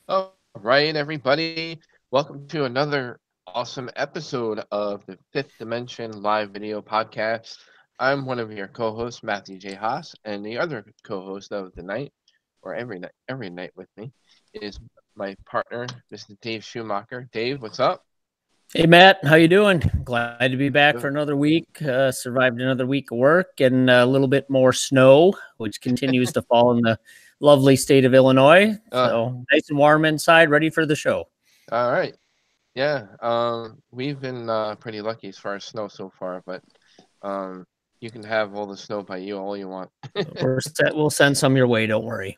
All right, everybody. Welcome to another awesome episode of the Fifth Dimension Live Video Podcast. I'm one of your co-hosts, Matthew J. Haas, and the other co-host of the night, or every night with me, is my partner, Mr. Dave Schumacher. Dave, what's up? Hey Matt, how you doing? Glad to be back for Good. another week. Survived another week of work and a little bit more snow, which continues to fall in the lovely state of Illinois. Uh, So nice and warm inside, ready for the show. all right. Yeah. We've been pretty lucky as far as snow so far, but um, you can have all the snow by you all you want. We're set. We'll send some your way. Don't worry.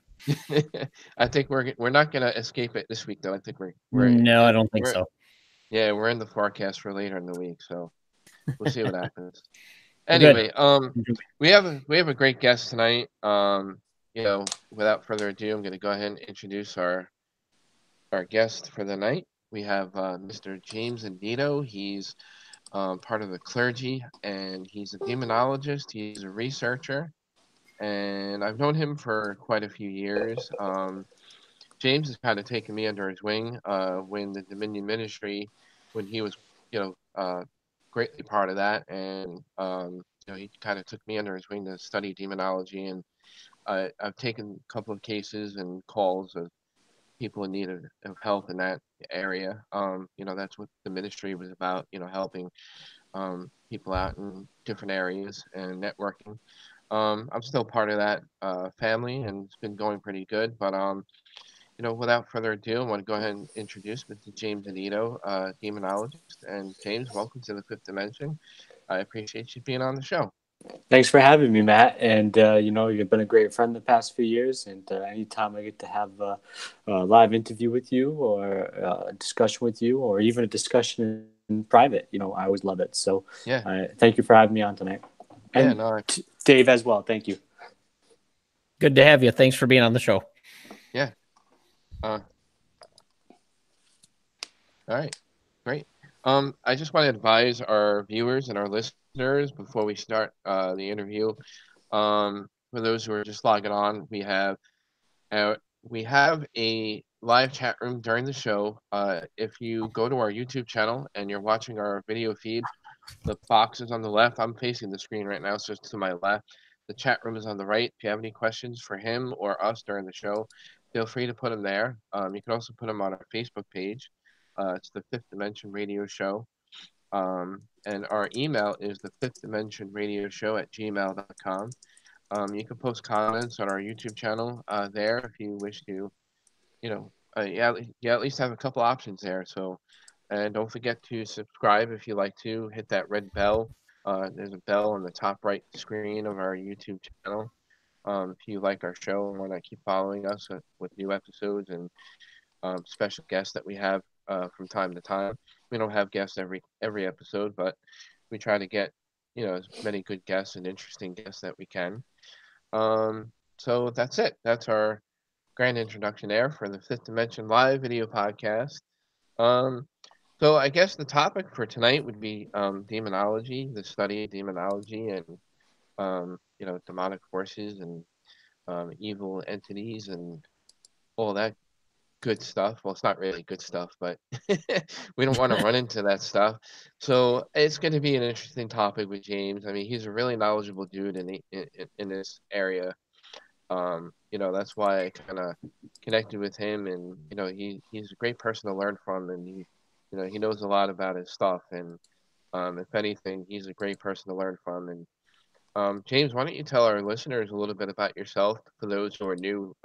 I think we're not gonna escape it this week though. I think No, I don't think we're so. yeah, we're in the forecast for later in the week, so we'll see what happens. Well, good. Anyway, we have a great guest tonight. Without further ado, I'm gonna go ahead and introduce our guest for the night. We have Mr. James Annitto. He's part of the clergy, and he's a demonologist. He's a researcher, and I've known him for quite a few years. James has kind of taken me under his wing when the Dominion Ministry, when he was, you know, greatly part of that, and he kind of took me under his wing to study demonology, and I've taken a couple of cases and calls of people in need of help in that area. That's what the ministry was about, helping people out in different areas and networking. I'm still part of that family, and it's been going pretty good, but without further ado, I want to go ahead and introduce Mr. James Annitto, demonologist. And James, welcome to the Fifth Dimension. I appreciate you being on the show. Thanks for having me, Matt. And you've been a great friend the past few years. And anytime I get to have a live interview with you, or a discussion with you, or even a discussion in private, I always love it. So Yeah, thank you for having me on tonight, yeah, and no, Dave as well. Thank you. Good to have you. Thanks for being on the show. yeah. Uh, all right, great. I just want to advise our viewers and our listeners before we start the interview. For those who are just logging on, Uh, we have a live chat room during the show. If you go to our YouTube channel and you're watching our video feed, the box is on the left. I'm facing the screen right now, so it's to my left. The chat room is on the right. If you have any questions for him or us during the show, feel free to put them there. You can also put them on our Facebook page. It's the Fifth Dimension Radio Show. And our email is the Fifth Dimension Radio Show at gmail.com. You can post comments on our YouTube channel there if you wish to, at least have a couple options there. So, and don't forget to subscribe if you like to. Hit that red bell. There's a bell on the top right screen of our YouTube channel. If you like our show and want to keep following us with new episodes and special guests that we have from time to time. We don't have guests every episode, but we try to get as many good guests and interesting guests that we can. So that's it. That's our grand introduction there for the Fifth Dimension Live video podcast. Um, so I guess the topic for tonight would be demonology, the study of demonology, and demonic forces and evil entities and all that good stuff. Well, it's not really good stuff, but we don't want to run into that stuff. So it's going to be an interesting topic with James. I mean, he's a really knowledgeable dude in this area. That's why I kind of connected with him, and he's a great person to learn from, and he knows a lot about his stuff, and if anything, he's a great person to learn from. And James, why don't you tell our listeners a little bit about yourself for those who are new,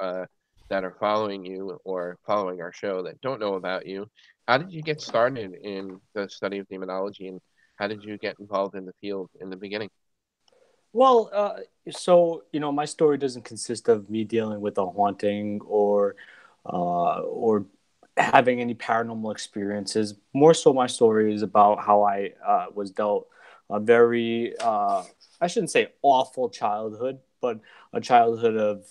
that are following you or following our show that don't know about you? How did you get started in the study of demonology, and how did you get involved in the field in the beginning? Well, my story doesn't consist of me dealing with a haunting or having any paranormal experiences. More so, my story is about how I was dealt a very, I shouldn't say awful childhood, but a childhood of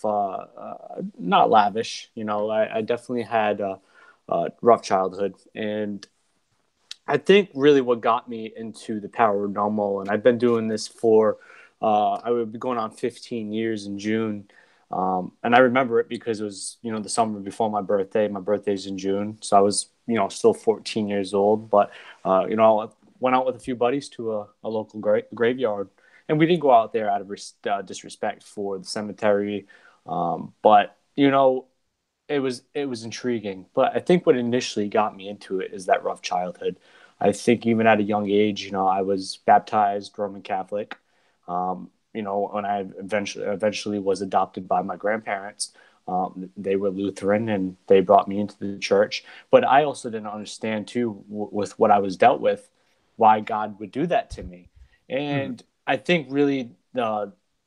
not lavish. I definitely had a rough childhood, and I think really what got me into the paranormal, and I've been doing this for, I would be going on 15 years in June. And I remember it because it was, the summer before my birthday. My birthday's in June, so I was, still 14 years old. But, I went out with a few buddies to a local graveyard, and we didn't go out there out of disrespect for the cemetery. But it was intriguing. But I think what initially got me into it is that rough childhood. I think even at a young age, I was baptized Roman Catholic. When I eventually was adopted by my grandparents, they were Lutheran and they brought me into the church. But I also didn't understand too, with what I was dealt with, why God would do that to me. Mm-hmm. And I think really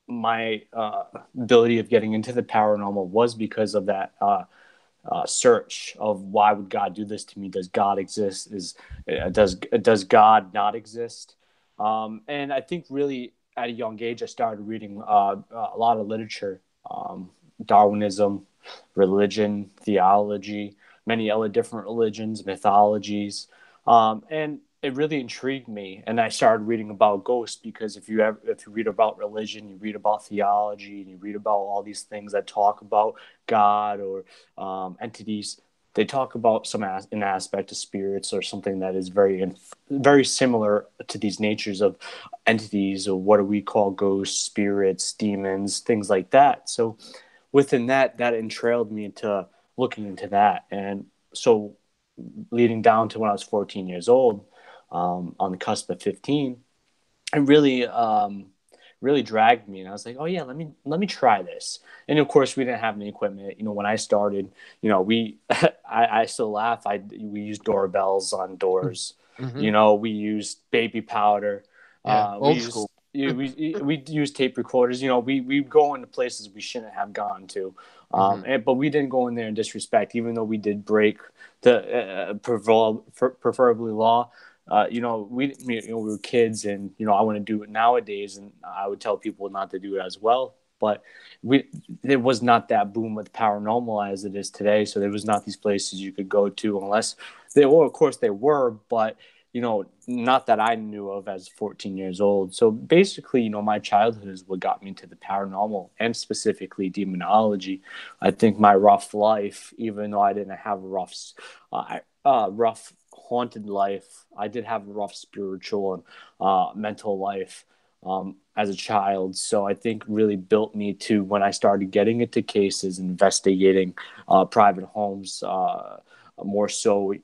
my ability of getting into the paranormal was because of that search of why would God do this to me? Does God exist? Does God not exist? And I think really at a young age, I started reading a lot of literature, Darwinism, religion, theology, many other different religions, mythologies, and it really intrigued me. And I started reading about ghosts because if you read about religion, you read about theology, and you read about all these things that talk about God or entities. They talk about an aspect of spirits or something that is very similar to these natures of entities, or what do we call ghosts, spirits, demons, things like that. So within that entrailed me into looking into that. And so leading down to when I was 14 years old, on the cusp of 15, it really dragged me, and I was like, oh yeah, let me try this. And of course we didn't have any equipment, when I started. We I still laugh, we used doorbells on doors. Mm-hmm. We used baby powder. Yeah, We old school. used we used tape recorders. We go into places we shouldn't have gone to. Mm-hmm. But we didn't go in there in disrespect, even though we did break the preferably law. We were kids, and I want to do it nowadays, and I would tell people not to do it as well. But there was not that boom with paranormal as it is today, so there was not these places you could go to unless they were, of course, they were, but not that I knew of as 14 years old. So basically, my childhood is what got me into the paranormal and specifically demonology. I think my rough life, even though I didn't have rough haunted life, I did have a rough spiritual and mental life as a child. So I think really built me to when I started getting into cases, investigating private homes, more so.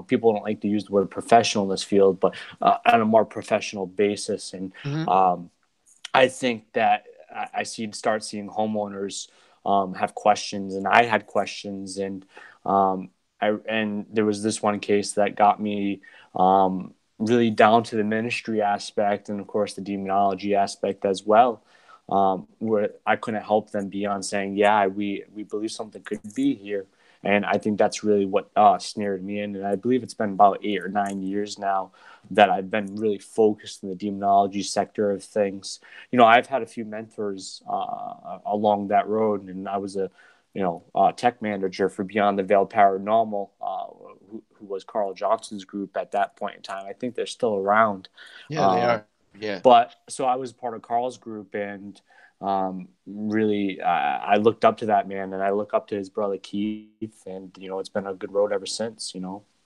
People don't like to use the word professional in this field, but on a more professional basis. And Mm-hmm. I think that start seeing homeowners have questions, and I had questions, and there was this one case that got me really down to the ministry aspect, and of course the demonology aspect as well, where I couldn't help them beyond saying, yeah, we believe something could be here. And I think that's really what snared me in. And I believe it's been about 8 or 9 years now that I've been really focused in the demonology sector of things. I've had a few mentors along that road, and I was a tech manager for Beyond the Veil Paranormal, who was Carl Johnson's group at that point in time. I think they're still around. Yeah, they Um, are. Yeah. but so I was part of Carl's group, and really, I looked up to that man, and I look up to his brother Keith, and it's been a good road ever since.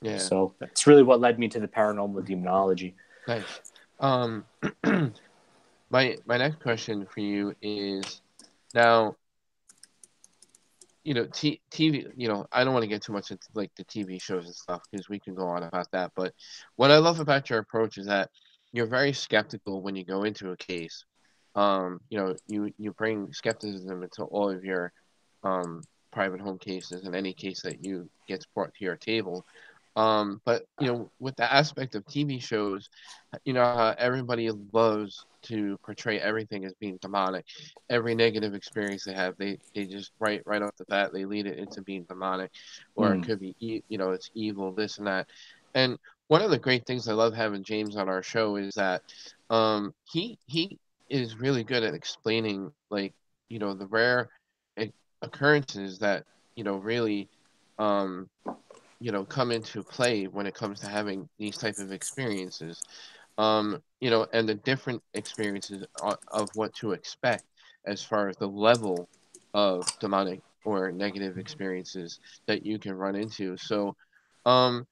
Yeah. So that's really what led me to the paranormal demonology. Nice. Um, my next question for you is now, TV, I don't want to get too much into like the TV shows and stuff because we can go on about that. But what I love about your approach is that you're very skeptical when you go into a case. You bring skepticism into all of your um, private home cases and any case that you gets brought to your table. But with the aspect of TV shows, how everybody loves to portray everything as being demonic. Every negative experience they have, they just right off the bat they lead it into being demonic, or it Mm. could be it's evil, this and that. And one of the great things I love having James on our show is that he is really good at explaining like the rare occurrences that really um come into play when it comes to having these type of experiences, and the different experiences of what to expect. as far as the level of demonic or negative experiences that you can run into. So, um,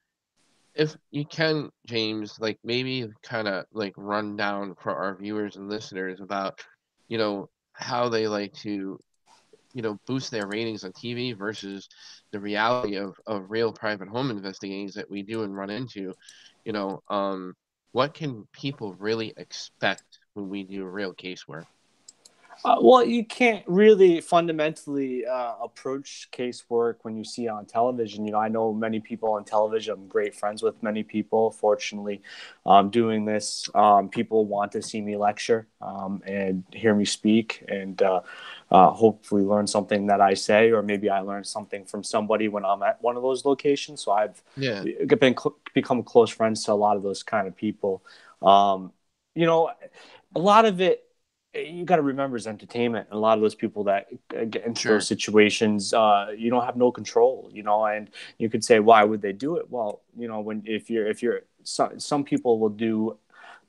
if you can, James, like maybe kind of like run down for our viewers and listeners about, how they like to, boost their ratings on TV versus the reality of real private home investigations that we do and run into, you know, um, what can people really expect when we do real casework? Well, you can't really fundamentally approach casework when you see it on television. I know many people on television. I'm great friends with many people. Fortunately, doing this, people want to see me lecture and hear me speak, and hopefully learn something that I say, or maybe I learn something from somebody when I'm at one of those locations. So I've Yeah, become close friends to a lot of those kind of people. Um, a lot of it, you got to remember, is entertainment. A lot of those people that get into those sure. situations, you don't have no control, and you could say, why would they do it? Well, when if you're some people will do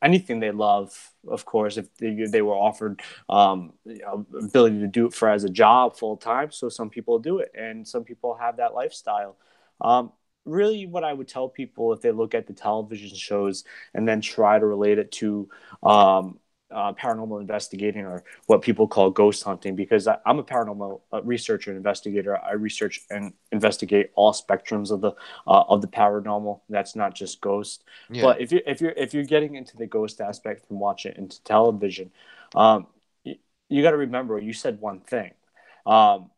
anything they love, of course, if they were offered ability to do it for as a job full time. So some people do it, and some people have that lifestyle. Um, Really, what I would tell people, if they look at the television shows and then try to relate it to paranormal investigating, or what people call ghost hunting, because I'm a paranormal researcher and investigator. I research and investigate all spectrums of the paranormal. That's not just ghosts. Yeah, But if you're getting into the ghost aspect from watching into television, um, you got to remember, you said one thing. Um,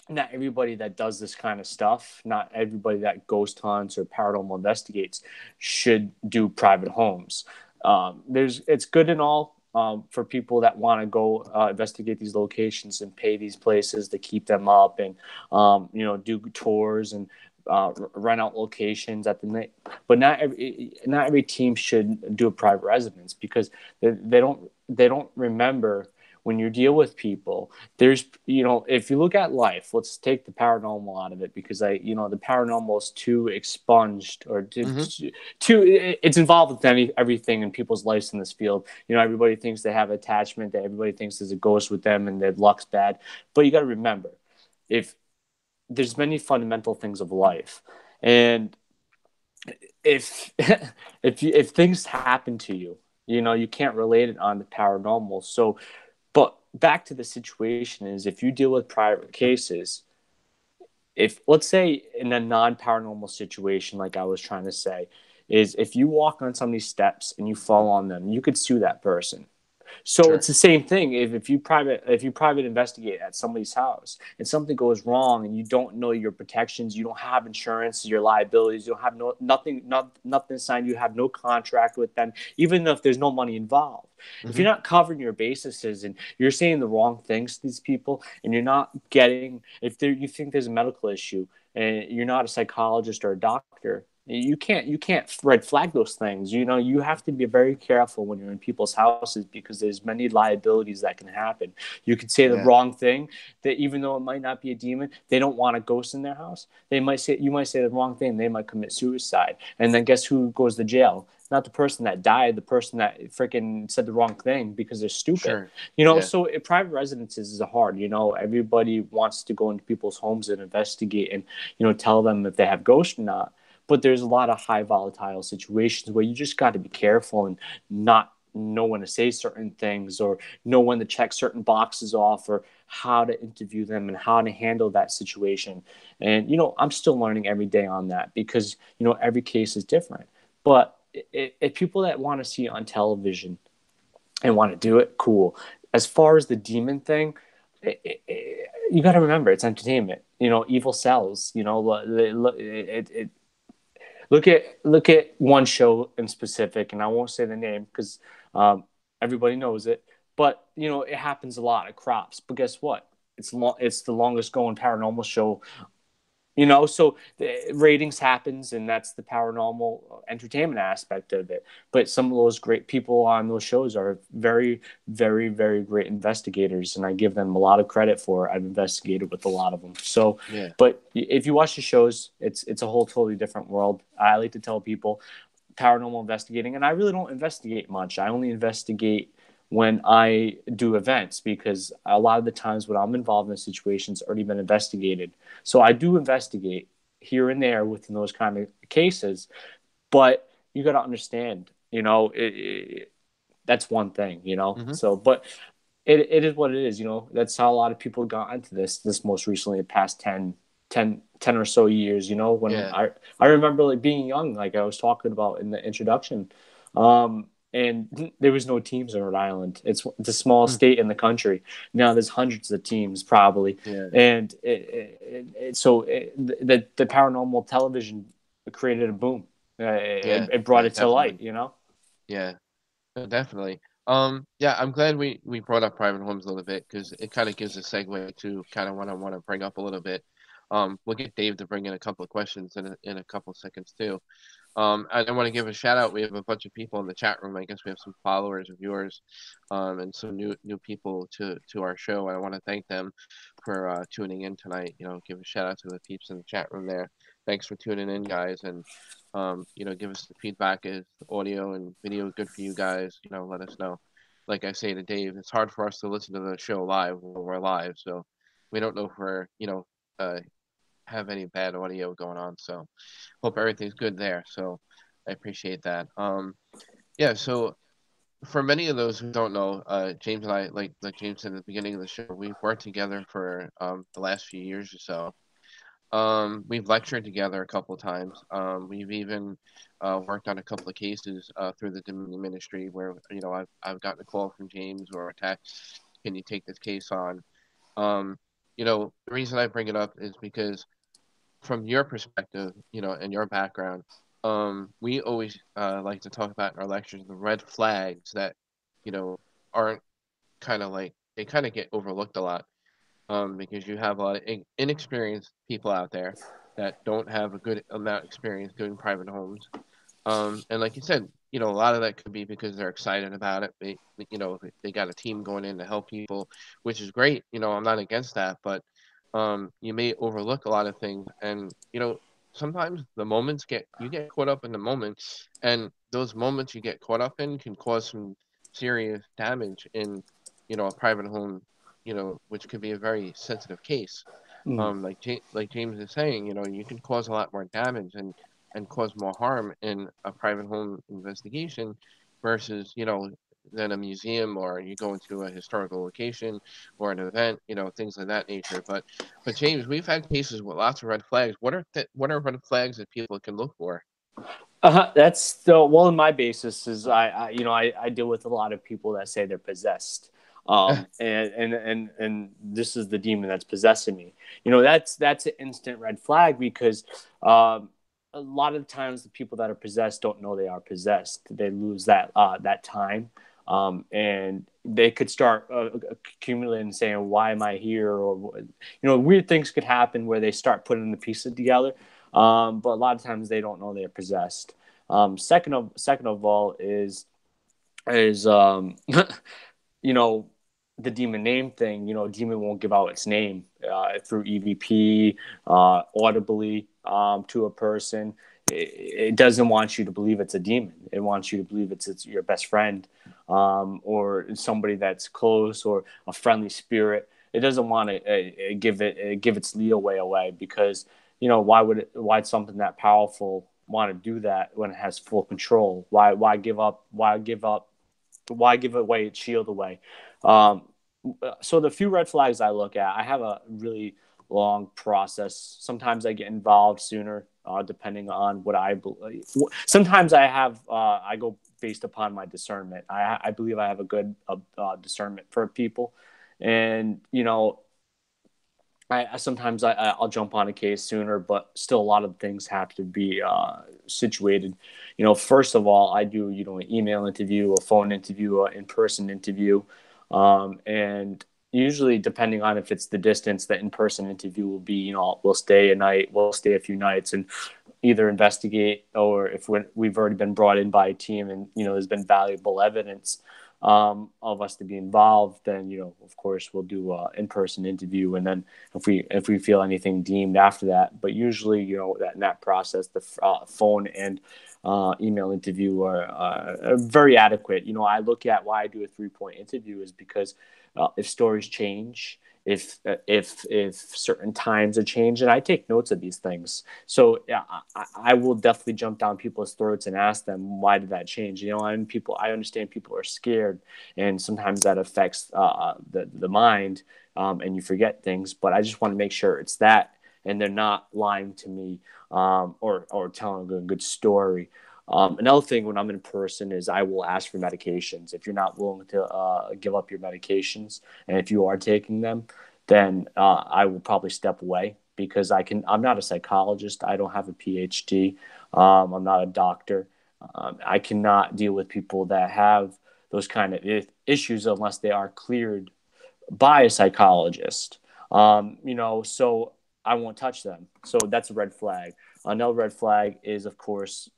Not everybody that does this kind of stuff, not everybody that ghost hunts or paranormal investigates, should do private homes. It's good and all for people that want to go investigate these locations and pay these places to keep them up, and do tours and rent out locations at the night. But not every team should do a private residence, because they don't remember, when you deal with people, there's, if you look at life, let's take the paranormal out of it, because the paranormal is too expunged, or hmm, it's involved with everything in people's lives in this field. Everybody thinks they have attachment, that everybody thinks there's a ghost with them and their luck's bad. But you got to remember, if there's many fundamental things of life, and if if things happen to you, you can't relate it on the paranormal. So, but back to the situation is, if you deal with private cases, if, let's say, in a non-paranormal situation, like I was trying to say, is if you walk on somebody's steps and you fall on them, you could sue that person. So sure. it's the same thing. If you private investigate at somebody's house and something goes wrong, and you don't know your protections, you don't have insurance, your liabilities, you don't have nothing signed, you have no contract with them, even if there's no money involved. If Hmm, you're not covering your bases, and you're saying the wrong things to these people, and you're not getting, if you think there's a medical issue, and you're not a psychologist or a doctor, you can't red flag those things. You have to be very careful when you're in people's houses, because there's many liabilities that can happen. You could say the yeah, wrong thing, that even though it might not be a demon, they don't want a ghost in their house. You might say the wrong thing, they might commit suicide, and then guess who goes to jail? Not the person that died, the person that freaking said the wrong thing because they're stupid. sure. Yeah, So private residences is hard. Everybody wants to go into people's homes and investigate, and tell them if they have ghosts or not. But there's a lot of high volatile situations where you just got to be careful and not know when to say certain things, or know when to check certain boxes off, or how to interview them and how to handle that situation. And I'm still learning every day on that, because every case is different. But if people that want to see it on television and want to do it, cool. As far as the demon thing, you got to remember, it's entertainment. Evil sells. Look at one show in specific, and I won't say the name, because everybody knows it. But it happens a lot. It crops. But guess what? It's the longest going paranormal show. So the ratings happens, and that's the paranormal entertainment aspect of it. But some of those great people on those shows are very, very, very great investigators, and I give them a lot of credit for it. I've investigated with a lot of them. So, yeah, but if you watch the shows, it's a whole totally different world. I like to tell people, paranormal investigating, and I really don't investigate much. I only investigate when I do events, because a lot of the times when I'm involved in situations already been investigated. So I do investigate here and there within those kind of cases, but you got to understand, that's one thing, Hmm. So, but it is what it is, that's how a lot of people got into this most recently, the past 10 or so years, when Yeah. I remember like being young, like I was talking about in the introduction, and there was no teams in Rhode Island. It's a small Mm. state in the country. Now there's hundreds of teams probably, Yeah. and the paranormal television created a boom. Yeah. It brought Yeah. it to light, Definitely. Yeah. Definitely. Yeah, I'm glad we brought up private homes a little bit because it kind of gives a segue to kind of what I want to bring up a little bit. We'll get Dave to bring in a couple of questions in a couple of seconds too. I want to give a shout out. We have a bunch of people in the chat room. I guess we have some followers of yours, and some new people to our show. I want to thank them for tuning in tonight. Give a shout out to the peeps in the chat room there. Thanks for tuning in, guys, and give us the feedback. Is audio and video good for you guys? Let us know. Like I say to Dave, it's hard for us to listen to the show live when we're live, so we don't know if we're have any bad audio going on. So hope everything's good there. So I appreciate that. Yeah. So for many of those who don't know, James and I, like James said at the beginning of the show, we've worked together for the last few years or so. We've lectured together a couple of times. We've even worked on a couple of cases through the Dominion Ministry where I've gotten a call from James or a text. Can you take this case on? Um, the reason I bring it up is because from your perspective, and your background, we always like to talk about in our lectures the red flags that, aren't kind of like they kind of get overlooked a lot, because you have a lot of inexperienced people out there that don't have a good amount of experience doing private homes. And like you said, a lot of that could be because they're excited about it. They got a team going in to help people, which is great. I'm not against that, but you may overlook a lot of things, and sometimes you get caught up in the moment, and those moments you get caught up in can cause some serious damage in, a private home, which could be a very sensitive case. Mm. Like James is saying, you can cause a lot more damage and cause more harm in a private home investigation versus, than a museum, or you go into a historical location or an event, things of that nature. But James, we've had cases with lots of red flags. What are red flags that people can look for? That's the one of my basis is I deal with a lot of people that say they're possessed, and this is the demon that's possessing me. That's an instant red flag because a lot of times the people that are possessed don't know they are possessed. They lose that time, and they could start accumulating, saying, "Why am I here?" Or weird things could happen where they start putting the pieces together. But a lot of times they don't know they're possessed. Second of all is you know the demon name thing. Demon won't give out its name through EVP audibly to a person. It doesn't want you to believe it's a demon. It wants you to believe it's your best friend, or somebody that's close, or a friendly spirit. It doesn't want to give its leeway away because why something that powerful want to do that when it has full control? Why give up? Why give away its shield away? Um, so the few red flags I look at, I have a really long process. Sometimes I get involved sooner, depending on what I believe. Sometimes I go based upon my discernment. I believe I have a good discernment for people, and I sometimes I'll jump on a case sooner, but still a lot of things have to be situated. First of all, I do an email interview, a phone interview, an in-person interview, and usually depending on if it's the distance, the in-person interview will be we'll stay a night, we'll stay a few nights, and either investigate, or if we've already been brought in by a team and there's been valuable evidence of us to be involved, then of course we'll do an in-person interview, and then if we feel anything deemed after that. But usually that in that process, the phone and email interview are very adequate. I look at why I do a 3-point interview is because if stories change, if certain times are changed, and I take notes of these things. So yeah, I will definitely jump down people's throats and ask them why did that change. I understand people are scared, and sometimes that affects the mind, and you forget things. But I just want to make sure it's that, and they're not lying to me, or telling a good story. Another thing when I'm in person is I will ask for medications. If you're not willing to give up your medications, and if you are taking them, then I will probably step away because I'm not a psychologist. I don't have a PhD. I'm not a doctor. I cannot deal with people that have those kind of issues unless they are cleared by a psychologist. So I won't touch them. So that's a red flag. Another red flag is, of course,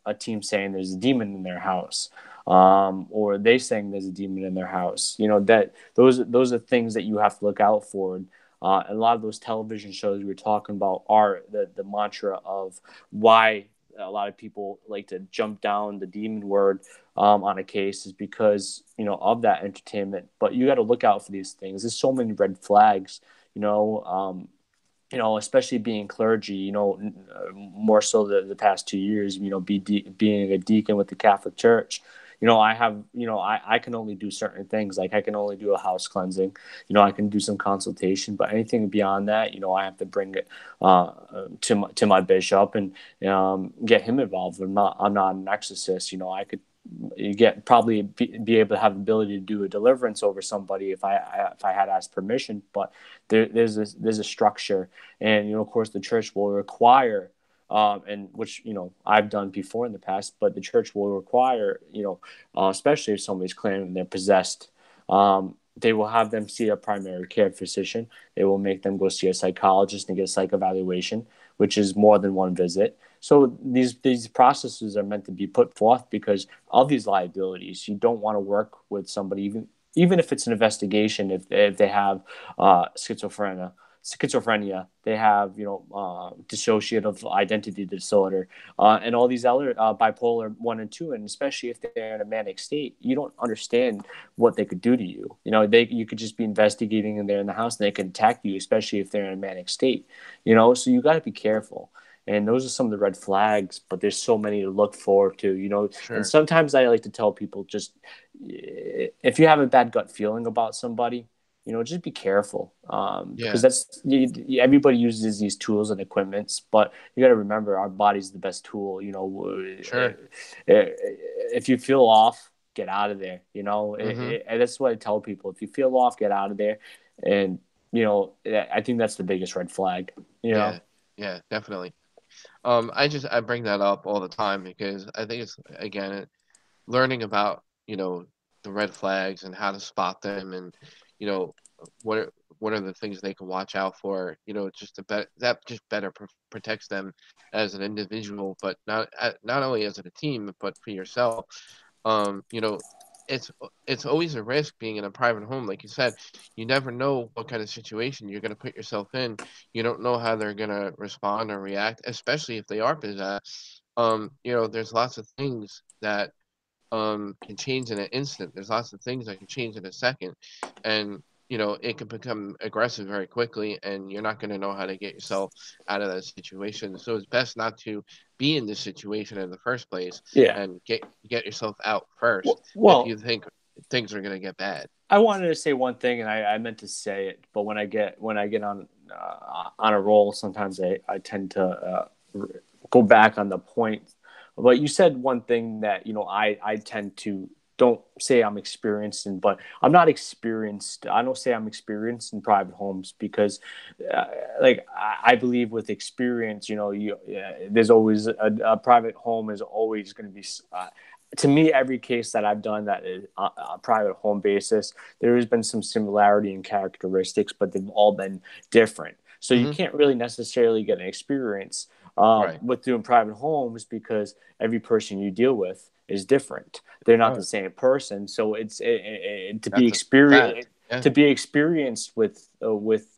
a team saying there's a demon in their house, or they saying there's a demon in their house. That those are things that you have to look out for. And a lot of those television shows we were talking about are the mantra of why a lot of people like to jump down the demon word on a case is because of that entertainment. But you got to look out for these things. There's so many red flags. Especially being clergy, more so the past 2 years, being a deacon with the Catholic Church, I can only do certain things. Like I can only do a house cleansing, I can do some consultation, but anything beyond that, I have to bring it to my bishop and get him involved. I'm not an exorcist. I could probably be able to have the ability to do a deliverance over somebody if I had asked permission, but there's a structure, and of course the church will require, and which I've done before in the past, but the church will require, especially if somebody's claiming they're possessed, they will have them see a primary care physician. They will make them go see a psychologist and get a psych evaluation, which is more than one visit. So these processes are meant to be put forth because of these liabilities. You don't want to work with somebody, even if it's an investigation, if they have schizophrenia, they have dissociative identity disorder, and all these other bipolar 1 and 2, and especially if they're in a manic state, you don't understand what they could do to you. You could just be investigating and they're in the house and they can attack you, especially if they're in a manic state. So you got to be careful. And those are some of the red flags, but there's so many to look forward to. Sure. And sometimes I like to tell people, just if you have a bad gut feeling about somebody, just be careful, because everybody uses these tools and equipments, but you got to remember our body's the best tool. Sure. If you feel off, get out of there. Mm-hmm. And that's what I tell people: if you feel off, get out of there. And I think that's the biggest red flag. Yeah, definitely. I bring that up all the time because I think it's, again, learning about the red flags and how to spot them, and you know what what are the things they can watch out for. Just that just better protects them as an individual, but not only as a team, but for yourself. Um, you know, it's it's always a risk being in a private home, like you said. You never know what kind of situation you're going to put yourself in. You don't know how they're going to respond or react, especially if they are possessed. There's lots of things that can change in an instant. There's lots of things that can change in a second, and it can become aggressive very quickly, and you're not going to know how to get yourself out of that situation. So it's best not to be in this situation in the first place, Yeah. and get yourself out first if Well, you think things are going to get bad. I wanted to say one thing, and I meant to say it, but when I get on a roll, sometimes I tend to go back on the point. But you said one thing that I tend to don't say I'm experienced in, but I'm not experienced. I don't say I'm experienced in private homes because, I believe with experience, there's always a private home is always going to be. To me, every case that I've done that is a private home basis, there has been some similarity in characteristics, but they've all been different. So you Hmm. can't really necessarily get an experience Right. with doing private homes because every person you deal with is different. They're not the Right. same person. So to be That's a fact. experienced. Yeah. To be experienced with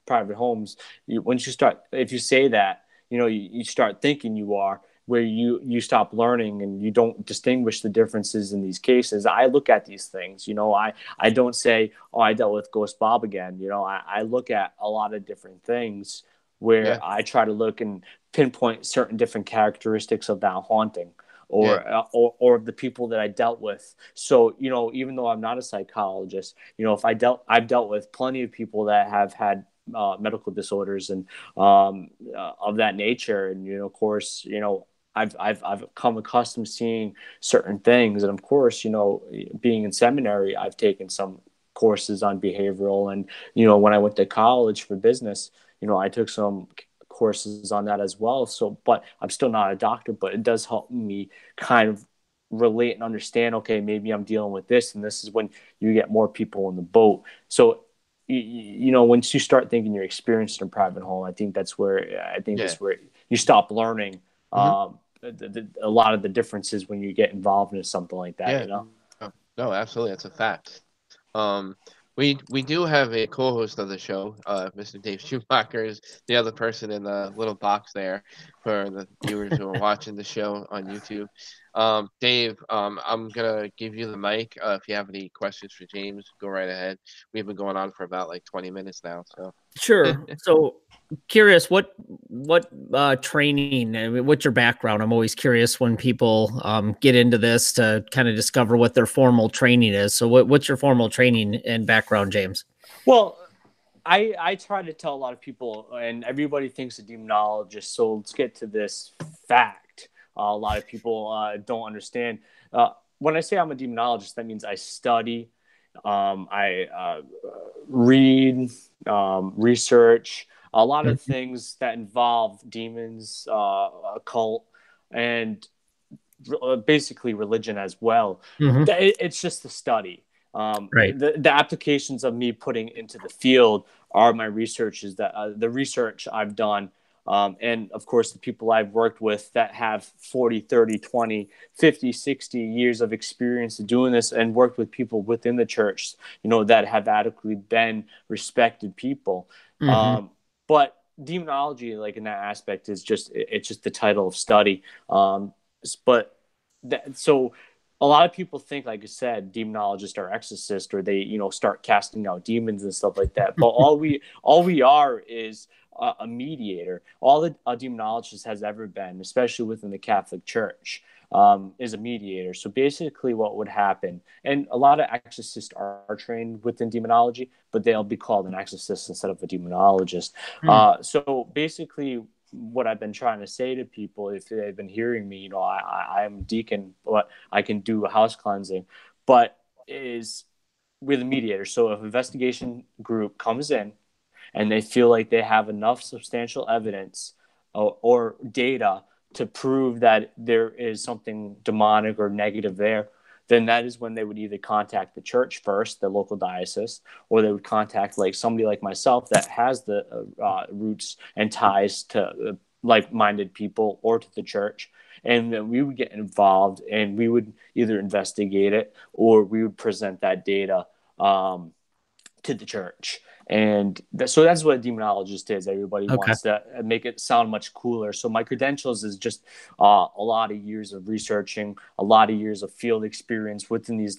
private homes, once you start, if you say that, you start thinking you are, where you stop learning and you don't distinguish the differences in these cases. I look at these things, I don't say, oh, I dealt with Ghost Bob again. I look at a lot of different things where Yeah. I try to look and pinpoint certain different characteristics of that haunting Yeah. or the people that I dealt with. So, even though I'm not a psychologist, if I've dealt with plenty of people that have had medical disorders and of that nature. And, of course, I've come accustomed to seeing certain things. And of course, being in seminary, I've taken some courses on behavioral. And, when I went to college for business, I took some courses on that as well. So, but I'm still not a doctor, but it does help me kind of relate and understand, okay, maybe I'm dealing with this. And this is when you get more people in the boat. So, once you start thinking you're experienced in a private home, I think that's where Yeah. you stop learning Hmm. a lot of the differences when you get involved in something like that. Yeah. No, absolutely. That's a fact. Um, we do have a co-host of the show, Mr. Dave Schumacher is the other person in the little box there for the viewers who are watching the show on YouTube. Dave, I'm gonna give you the mic. If you have any questions for James, go right ahead. We've been going on for about like 20 minutes now, so. Sure. So curious, what training? I mean, what's your background? I'm always curious when people get into this to kind of discover what their formal training is. So what's your formal training and background, James? Well, I try to tell a lot of people, and everybody thinks a demonologist. So let's get to this fact. A lot of people don't understand. When I say I'm a demonologist, that means I study, I read, research a lot of things that involve demons, occult, and basically religion as well. Mm-hmm. It's just a study. Right. The applications of me putting into the field are my research is that the research I've done. And of course, the people I've worked with that have 40, 30, 20, 50, 60 years of experience doing this and worked with people within the church, that have adequately been respected people. Mm-hmm. But demonology, like in that aspect, it's just the title of study. But so a lot of people think, like I said, demonologists are exorcists, or they start casting out demons and stuff like that. But all we are is a mediator. All that a demonologist has ever been, especially within the Catholic Church, is a mediator. So basically, what would happen, and a lot of exorcists are trained within demonology, but they'll be called an exorcist instead of a demonologist. So basically, what I've been trying to say to people, if they've been hearing me, I'm a deacon, but I can do a house cleansing, but is with a mediator. So if an investigation group comes in and they feel like they have enough substantial evidence or data to prove that there is something demonic or negative there, then that is when they would either contact the church first, the local diocese, or they would contact like somebody like myself that has the roots and ties to like-minded people or to the church. And then we would get involved and we would either investigate it or we would present that data to the church. And so that's what a demonologist is. Everybody Okay. wants to make it sound much cooler. So my credentials is just a lot of years of researching, a lot of years of field experience within these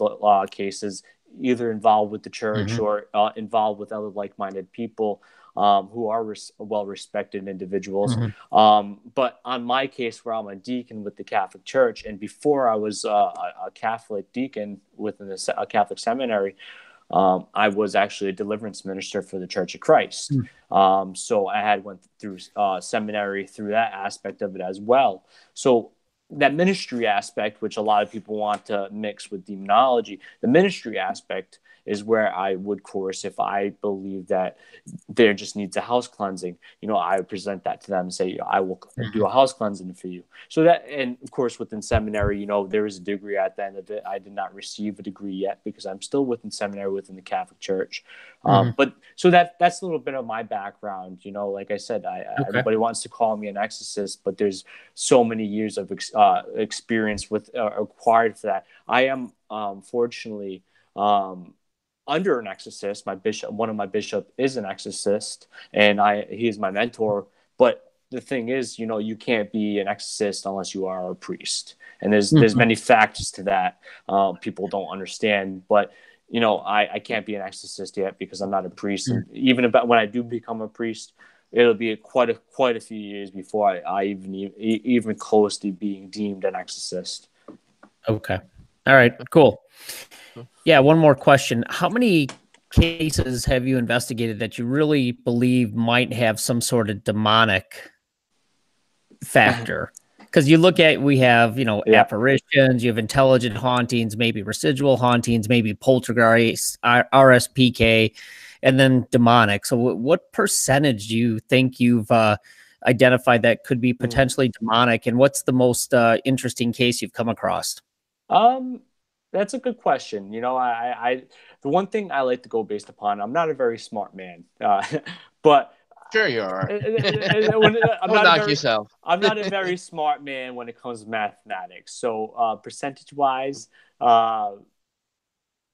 cases, either involved with the church Mm-hmm. or involved with other like-minded people who are well-respected individuals. Mm-hmm. But on my case, where I'm a deacon with the Catholic Church, and before I was a Catholic deacon within a Catholic seminary, I was actually a deliverance minister for the Church of Christ. So I had went through seminary through that aspect of it as well. So that ministry aspect, which a lot of people want to mix with demonology, the ministry aspect is where I would course if I believe that there just needs a house cleansing. I would present that to them and say, I will do a house cleansing for you. So that, and of course, within seminary, there is a degree at the end of it. I did not receive a degree yet because I'm still within seminary within the Catholic Church. Mm-hmm. But so that's a little bit of my background. Like I said, Okay. everybody wants to call me an exorcist, but there's so many years of experience with required for that. I am fortunately under an exorcist. My bishop, one of my bishop, is an exorcist, and he is my mentor. But the thing is, you can't be an exorcist unless you are a priest, and there's Mhm. many factors to that people don't understand. But I can't be an exorcist yet because I'm not a priest, and even about when I do become a priest, it'll be quite a few years before I even close to being deemed an exorcist. Okay. All right. Cool. Yeah. One more question. How many cases have you investigated that you really believe might have some sort of demonic factor? Because you look at, we have, Yeah. apparitions, you have intelligent hauntings, maybe residual hauntings, maybe poltergeist, RSPK, and then demonic. So what percentage do you think you've identified that could be potentially demonic? And what's the most interesting case you've come across? Um, that's a good question. The one thing I like to go based upon, I'm not a very smart man, but Sure you are. I'm Don't not a knock very, yourself. I'm not a very smart man when it comes to mathematics. So, percentage wise, uh,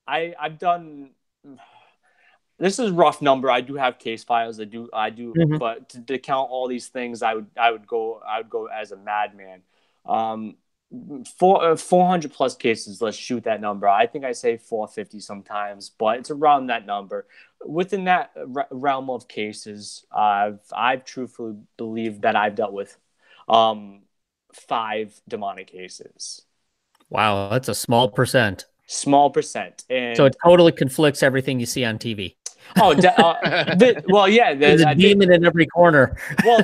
I've done. This is a rough number. I do have case files. I do, Mhm. but to count all these things, I would go as a madman. Um, 400 plus cases. Let's shoot that number. I think I say 450 sometimes, but it's around that number. Within that realm of cases, I've truthfully believed that I've dealt with, um, 5 demonic cases. Wow, that's a small percent. Small percent, So it and totally conflicts everything you see on TV. oh, well, yeah, There's a I think. demon in every corner. Well,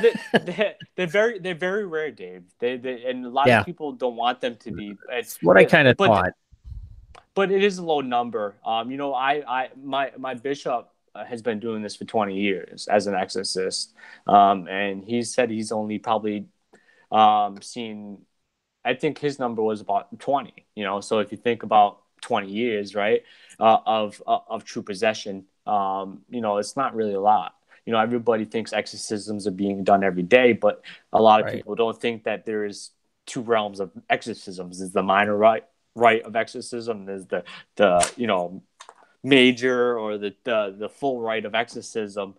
they're very rare, Dave. And a lot of Yeah, people don't want them to be, that's what I kind of but thought. but it is a low number. My bishop has been doing this for 20 years as an exorcist, and he said he's only probably seen. I think his number was about 20. So if you think about 20 years, right, of true possession, it's not really a lot. Everybody thinks exorcisms are being done every day, but a lot of Right. people don't think that there is two realms of exorcisms. There's the minor rite of exorcism. There's the major or the full rite of exorcism.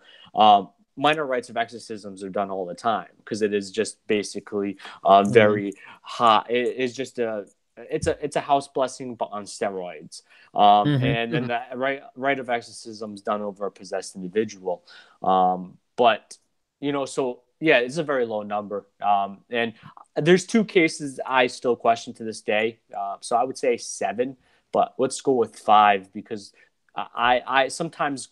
Minor rites of exorcisms are done all the time because it is just basically Mhm. very hot. It's just it's a house blessing but on steroids. Mhm. And then the rite of exorcism is done over a possessed individual. But so yeah, it's a very low number. And there's 2 cases I still question to this day. So I would say 7, but let's go with 5 because I sometimes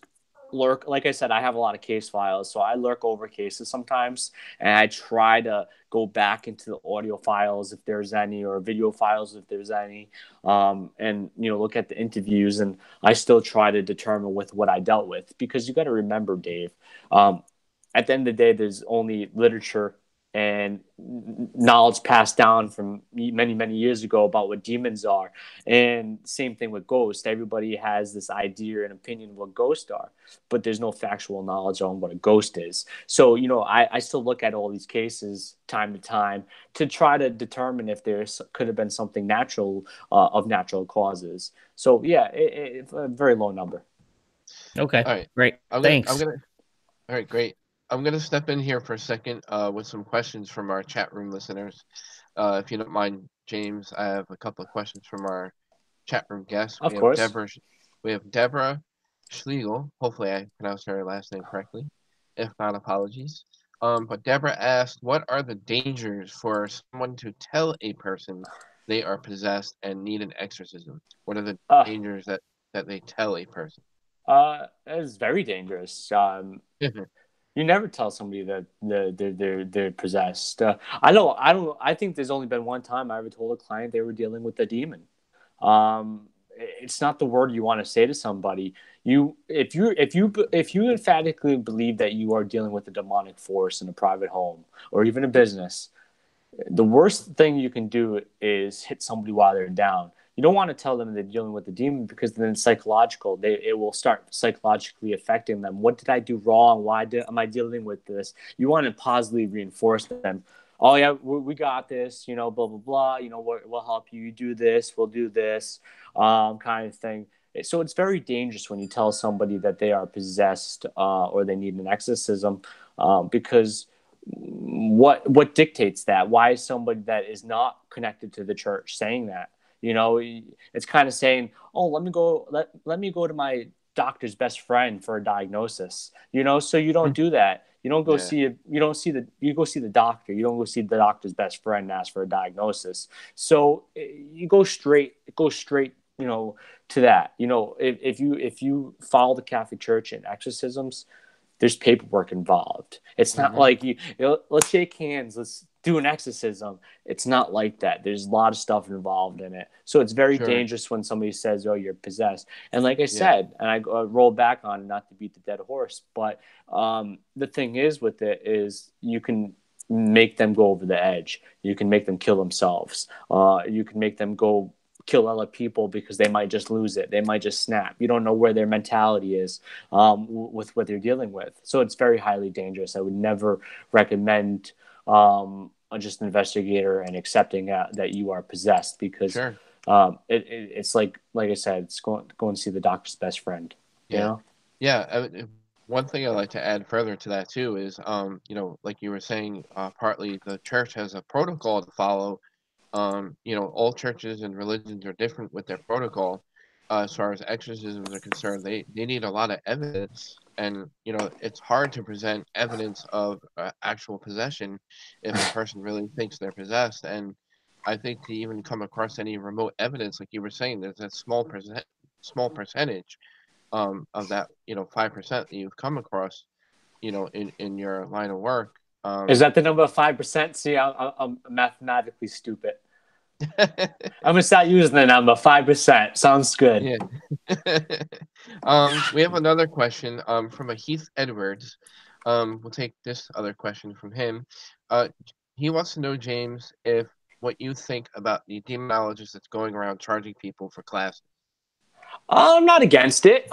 lurk. Like I said, I have a lot of case files, so I lurk over cases sometimes, and I try to go back into the audio files if there's any, or video files if there's any, and look at the interviews, and I still try to determine with what I dealt with because you got to remember, Dave. Um, at the end of the day, there's only literature and knowledge passed down from many many years ago about what demons are, and same thing with ghosts. Everybody has this idea and opinion of what ghosts are, but there's no factual knowledge on what a ghost is. So I still look at all these cases time to time to try to determine if there could have been something natural, of natural causes. So yeah, a very low number. Okay. All right. Great. I'm gonna I'm Thanks. gonna all right, great. I'm gonna step in here for a second with some questions from our chat room listeners. If you don't mind, James, I have a couple of questions from our chat room guests. Of course. We have Deborah Schlegel. Hopefully I pronounced her last name correctly. If not, apologies. But Deborah asked, what are the dangers for someone to tell a person they are possessed and need an exorcism? What are the Uh, dangers that they tell a person? it's very dangerous. Mhm. You never tell somebody that they're possessed. I think there's only been one time I ever told a client they were dealing with a demon. It's not the word you want to say to somebody. If you emphatically believe that you are dealing with a demonic force in a private home or even a business, the worst thing you can do is hit somebody while they're down. You don't want to tell them they're dealing with a demon because then it's psychological. It will start psychologically affecting them. What did I do wrong? Am I dealing with this? You want to positively reinforce them. Oh yeah, we got this. Blah blah blah. We'll help you. You do this. We'll do this. Kind of thing. So it's very dangerous when you tell somebody that they are possessed, or they need an exorcism, because what dictates that? Why is somebody that is not connected to the church saying that? You know, it's kind of saying, "Oh, let me go to my doctor's best friend for a diagnosis." You know, so you don't do that. You don't go Yeah. see it. You don't see the. You go see the doctor. You don't go see the doctor's best friend and ask for a diagnosis. So you go straight. Go straight. You know, to that. You know, if you follow the Catholic Church and exorcisms, there's paperwork involved. It's not like let's shake hands, let's do an exorcism. It's not like that. There's a lot of stuff involved in it. So it's very Sure. dangerous when somebody says, "Oh, you're possessed." And like I Yeah. said, and I roll back on, not to beat the dead horse, but the thing is with it is you can make them go over the edge. You can make them kill themselves. You can make them go kill other people because they might just lose it. They might just snap. You don't know where their mentality is with what they're dealing with. So it's very highly dangerous. I would never recommend just an investigator and accepting that you are possessed, because Sure. it's like I said, it's going to see the doctor's best friend. You Yeah. know? Yeah. One thing I'd like to add further to that too is, like you were saying, partly the church has a protocol to follow. All churches and religions are different with their protocol. As far as exorcisms are concerned, they need a lot of evidence, and it's hard to present evidence of actual possession if a person really thinks they're possessed. And I think to even come across any remote evidence, like you were saying, there's that small percentage of that 5% that you've come across, in your line of work. Is that the number of 5%? See, I'm mathematically stupid. I'm gonna start using the number 5%. Sounds good. Yeah. We have another question from a Heath Edwards. We'll take this other question from him. Uh, he wants to know, James, if what you think about the demonologist that's going around charging people for classes. I'm not against it.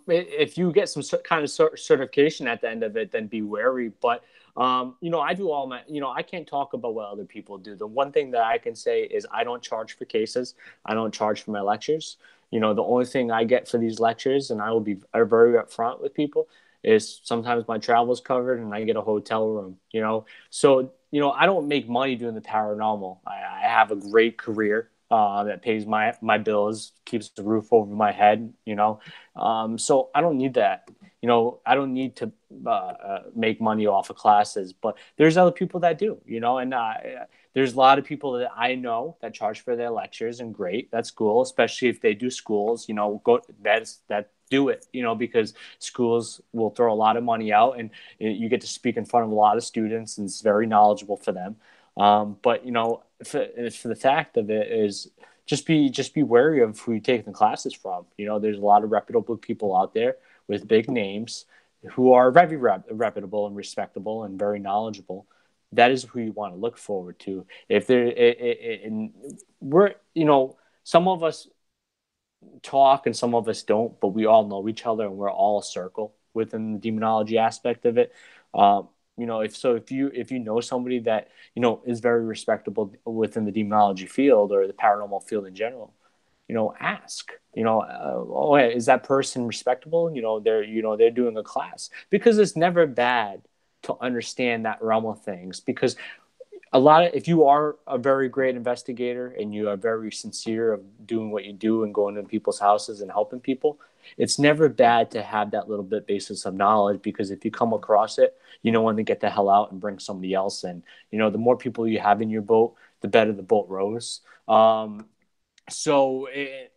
If you get some kind of certification at the end of it, then be wary. But I do all my. I can't talk about what other people do. The one thing that I can say is I don't charge for cases. I don't charge for my lectures. The only thing I get for these lectures, and I will be very upfront with people, is sometimes my travel is covered and I get a hotel room. So I don't make money doing the paranormal. I have a great career that pays my bills, keeps the roof over my head. So I don't need that. I don't need to make money off of classes, but there's other people that do. And there's a lot of people that I know that charge for their lectures, and great, that's cool, especially if they do schools. That do it, because schools will throw a lot of money out, and you get to speak in front of a lot of students, and it's very knowledgeable for them. But for the fact of it is, just be wary of who you're taking the classes from. There's a lot of reputable people out there with big names who are very reputable and respectable and very knowledgeable. That is who you want to look forward to. If there, and we're, some of us talk and some of us don't, but we all know each other and we're all a circle within the demonology aspect of it. If you know somebody that is very respectable within the demonology field or the paranormal field in general, ask. Oh, is that person respectable? They're doing a class, because it's never bad to understand that realm of things, because if you are a very great investigator and you are very sincere of doing what you do and going to people's houses and helping people, it's never bad to have that little bit basis of knowledge, because if you come across it, when to get the hell out and bring somebody else in. The more people you have in your boat, the better the boat rows. So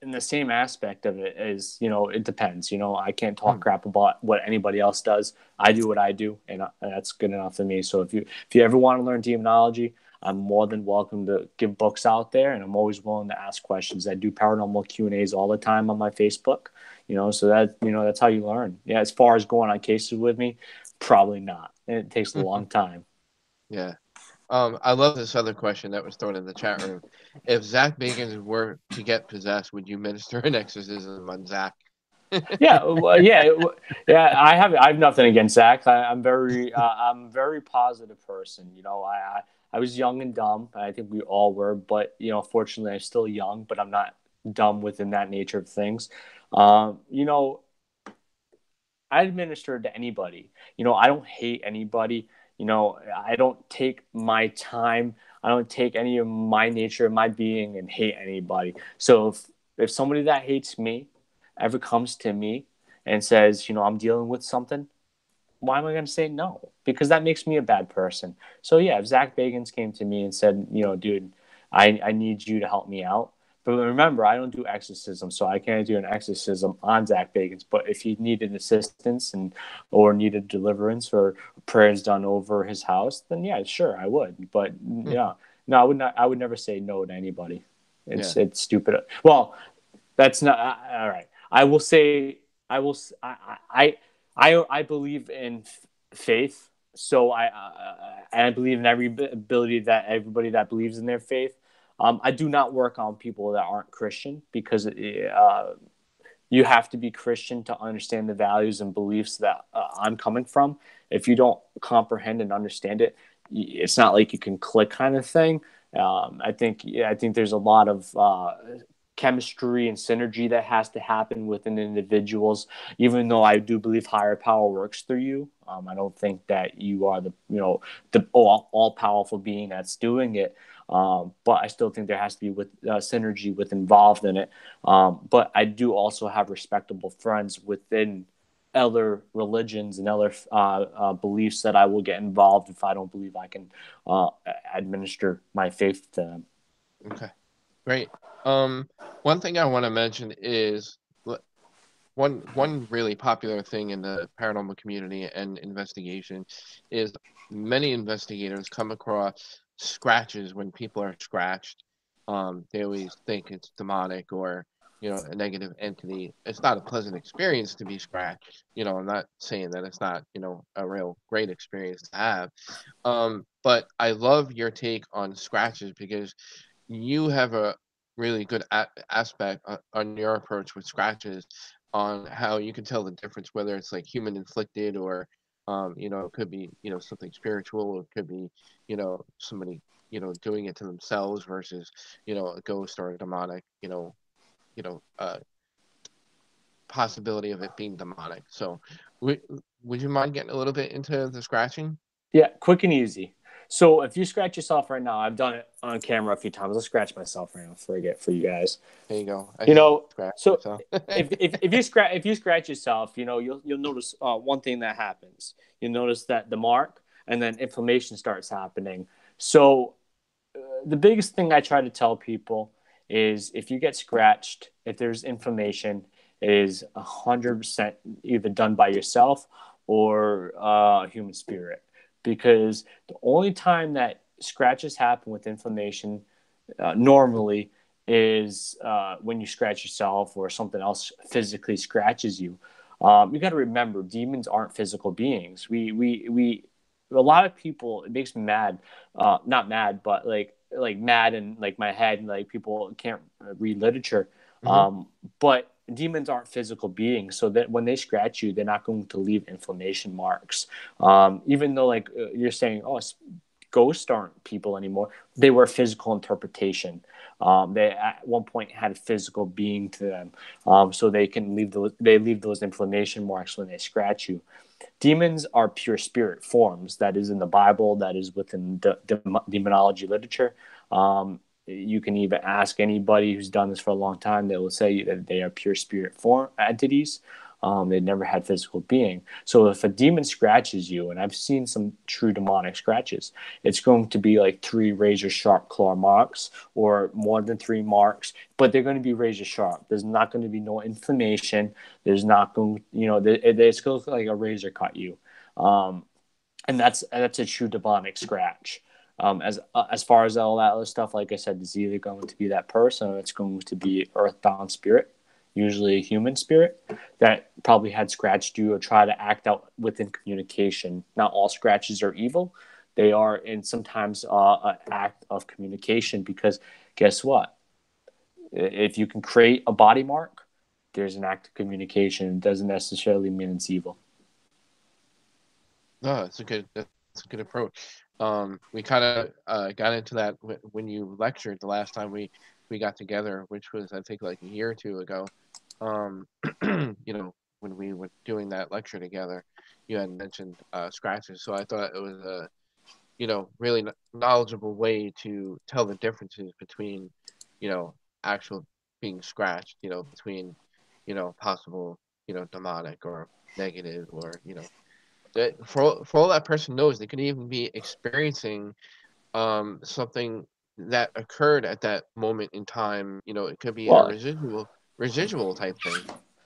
in the same aspect of it is, it depends. I can't talk crap about what anybody else does. I do what I do, and that's good enough for me. So if you ever want to learn demonology, I'm more than welcome to give books out there, and I'm always willing to ask questions. I do paranormal Q&As all the time on my Facebook. So that's how you learn. Yeah, as far as going on cases with me, probably not. And it takes a long time. Yeah. I love this other question that was thrown in the chat room. If Zach Bagans were to get possessed, would you minister an exorcism on Zach? Yeah, yeah. I have nothing against Zach. I'm very positive person. I was young and dumb. I think we all were, but fortunately, I'm still young, but I'm not dumb within that nature of things. I administer to anybody. I don't hate anybody. You know, I don't take my time. I don't take any of my nature, my being, and hate anybody. So if somebody that hates me ever comes to me and says, you know, I'm dealing with something, why am I going to say no? Because that makes me a bad person. So yeah, if Zach Bagans came to me and said, you know, dude, I need you to help me out. But remember, I don't do exorcism, so I can't do an exorcism on Zach Bagans. But if he needed assistance and or needed deliverance or prayers done over his house, then yeah, sure, I would. But yeah, no, I would not. I would never say no to anybody. Yeah. It's stupid. Well, that's not all right. I will say I will. I believe in faith, so I believe in every ability that everybody that believes in their faith. I do not work on people that aren't Christian because you have to be Christian to understand the values and beliefs that I'm coming from. If you don't comprehend and understand it, it's not like you can click kind of thing. I think there's a lot of chemistry and synergy that has to happen within individuals. Even though I do believe higher power works through you, I don't think that you are the all powerful being that's doing it. But I still think there has to be with synergy with involved in it. But I do also have respectable friends within other religions and other beliefs that I will get involved if I don't believe I can administer my faith to them. Okay. Great. One thing I want to mention is one really popular thing in the paranormal community and investigation is many investigators come across scratches when people are scratched. They always think it's demonic or a negative entity. It's not a pleasant experience to be scratched. I'm not saying that it's not a real great experience to have. But I love your take on scratches because you have a really good aspect on your approach with scratches on how you can tell the difference whether it's like human inflicted or it could be something spiritual, it could be somebody doing it to themselves versus a ghost or a demonic you know uh possibility of it being demonic. So would would you mind getting a little bit into the scratching? Yeah, quick and easy. So if you scratch yourself right now, I've done it on camera a few times. I'll scratch myself right now for you guys. There you go. I You know, scratched so myself. if you scratch yourself, you know you'll notice one thing that happens. You'll notice that the mark and then inflammation starts happening. So the biggest thing I try to tell people is if you get scratched, if there's inflammation, it is 100% either done by yourself or human spirit. Because the only time that scratches happen with inflammation normally is when you scratch yourself or something else physically scratches you. You got to remember, demons aren't physical beings. We a lot of people, it makes me mad, not mad, but like mad in like my head, and like people can't read literature. Hmm. But demons aren't physical beings, so that when they scratch you, they're not going to leave inflammation marks. Even though like you're saying, oh, ghosts aren't people anymore. They were physical interpretation. They at one point had a physical being to them, so they can leave those inflammation marks when they scratch you. Demons are pure spirit forms. That is in the Bible. That is within demonology literature. You can even ask anybody who's done this for a long time. They will say that they are pure spirit form entities. They never had physical being. So if a demon scratches you, and I've seen some true demonic scratches, it's going to be like 3 razor sharp claw marks or more than 3 marks, but they're going to be razor sharp. There's not going to be no inflammation. There's not going, it's going to look like a razor cut you. And that's a true demonic scratch. As far as all that other stuff, like I said, it's either going to be that person or it's going to be earthbound spirit, usually a human spirit that probably had scratched you or try to act out within communication. Not all scratches are evil; they are, in sometimes an act of communication. Because guess what? If you can create a body mark, there's an act of communication. It doesn't necessarily mean it's evil. No, that's a good approach. We kind of got into that when you lectured the last time we got together, which was I think like a year or two ago. Um, you know, when we were doing that lecture together, you had mentioned scratches. So I thought it was a really knowledgeable way to tell the differences between, actual being scratched, between, possible, demonic or negative or, that for all that person knows, they could even be experiencing something that occurred at that moment in time. It could be a Well, residual type thing.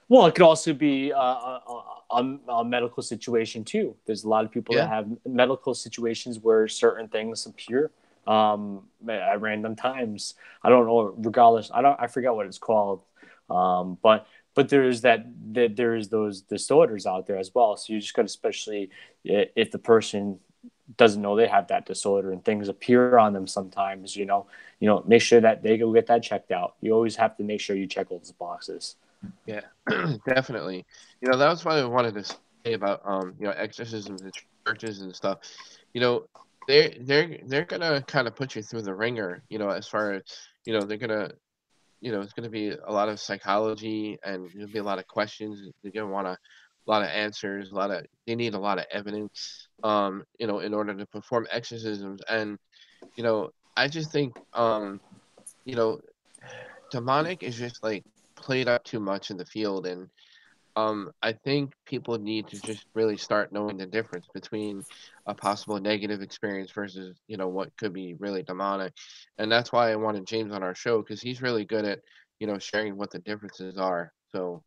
Well, it could also be a medical situation too. There's a lot of people that Yeah, have medical situations where certain things appear at random times. I don't know. Regardless, I forget what it's called. But there's there's those disorders out there as well. So you just got to, especially if the person doesn't know they have that disorder and things appear on them sometimes. Make sure that they go get that checked out. You always have to make sure you check all those boxes. yeah, definitely. That was what I wanted to say about exorcisms and churches and stuff. You know, they're gonna kind of put you through the ringer. As far as they're gonna it's gonna be a lot of psychology and there'll be a lot of questions. They're gonna want a lot of answers. They need a lot of evidence. In order to perform exorcisms. And I just think you know demonic is just like played up too much in the field. And I think people need to just really start knowing the difference between a possible negative experience versus what could be really demonic. And that's why I wanted James on our show, because he's really good at sharing what the differences are. So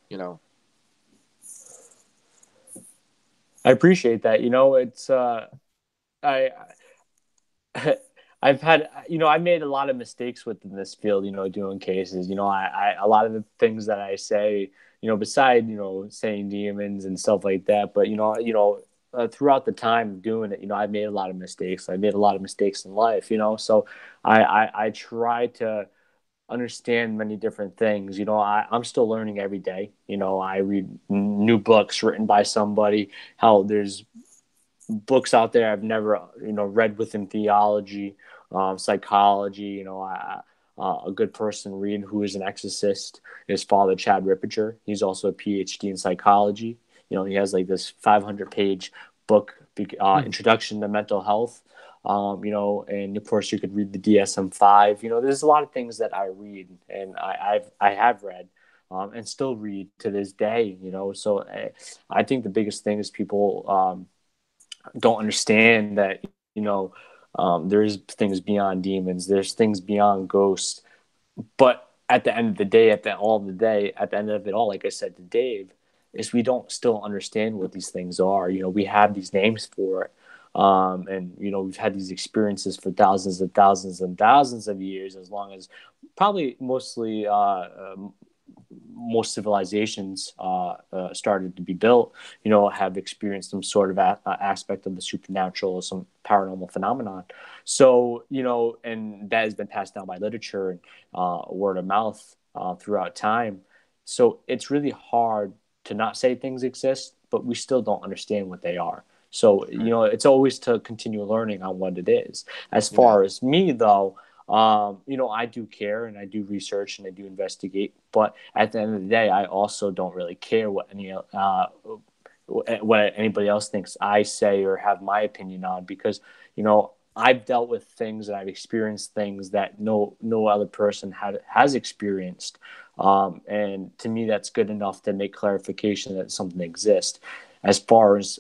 you know I appreciate that. It's I I've had, I made a lot of mistakes within this field, doing cases. A lot of the things that I say, beside, saying demons and stuff like that, but, throughout the time of doing it, I made a lot of mistakes. I made a lot of mistakes in life, so I try to understand many different things. I'm still learning every day. I read new books written by somebody. Hell, there's books out there I've never read within theology, psychology. A good person to read who is an exorcist is Father Chad Ripperger. He's also a PhD in psychology. He has like this 500-page book, Introduction to Mental Health. And of course you could read the DSM-5. There's a lot of things that I read and I have read. And still read to this day. So I think the biggest thing is people don't understand that there's things beyond demons, there's things beyond ghosts. But at the end of the day, at the end of it all, like I said to Dave, is we don't still understand what these things are. We have these names for it. And we've had these experiences for thousands and thousands and thousands of years, as long as probably mostly most civilizations started to be built, have experienced some sort of aspect of the supernatural or some paranormal phenomenon. So, and that has been passed down by literature and word of mouth throughout time. So it's really hard to not say things exist, but we still don't understand what they are. So, it's always to continue learning on what it is. As yeah, far as me, though, I do care and I do research and I do investigate, but at the end of the day, I also don't really care what anybody else thinks I say or have my opinion on, because I've dealt with things and I've experienced things that no other person has experienced, and to me that's good enough to make clarification that something exists. As far as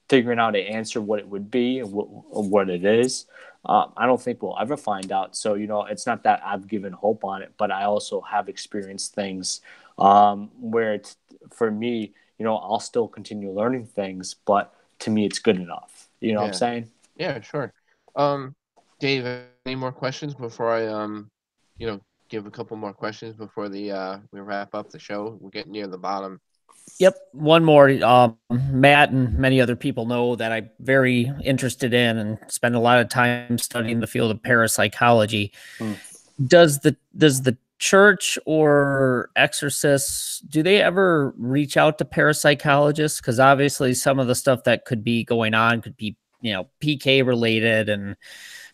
figuring out an answer, what it would be and what it is, I don't think we'll ever find out. So, it's not that I've given hope on it, but I also have experienced things where it's, for me, I'll still continue learning things, but to me, it's good enough. You know what I'm yeah, saying? yeah, sure. um Dave, any more questions before I give a couple more questions before we wrap up the show? We're getting near the bottom. Yep. One more. Matt and many other people know that I'm very interested in and spend a lot of time studying the field of parapsychology. Hmm. Does the church or exorcists, do they ever reach out to parapsychologists? Because obviously some of the stuff that could be going on could be PK related and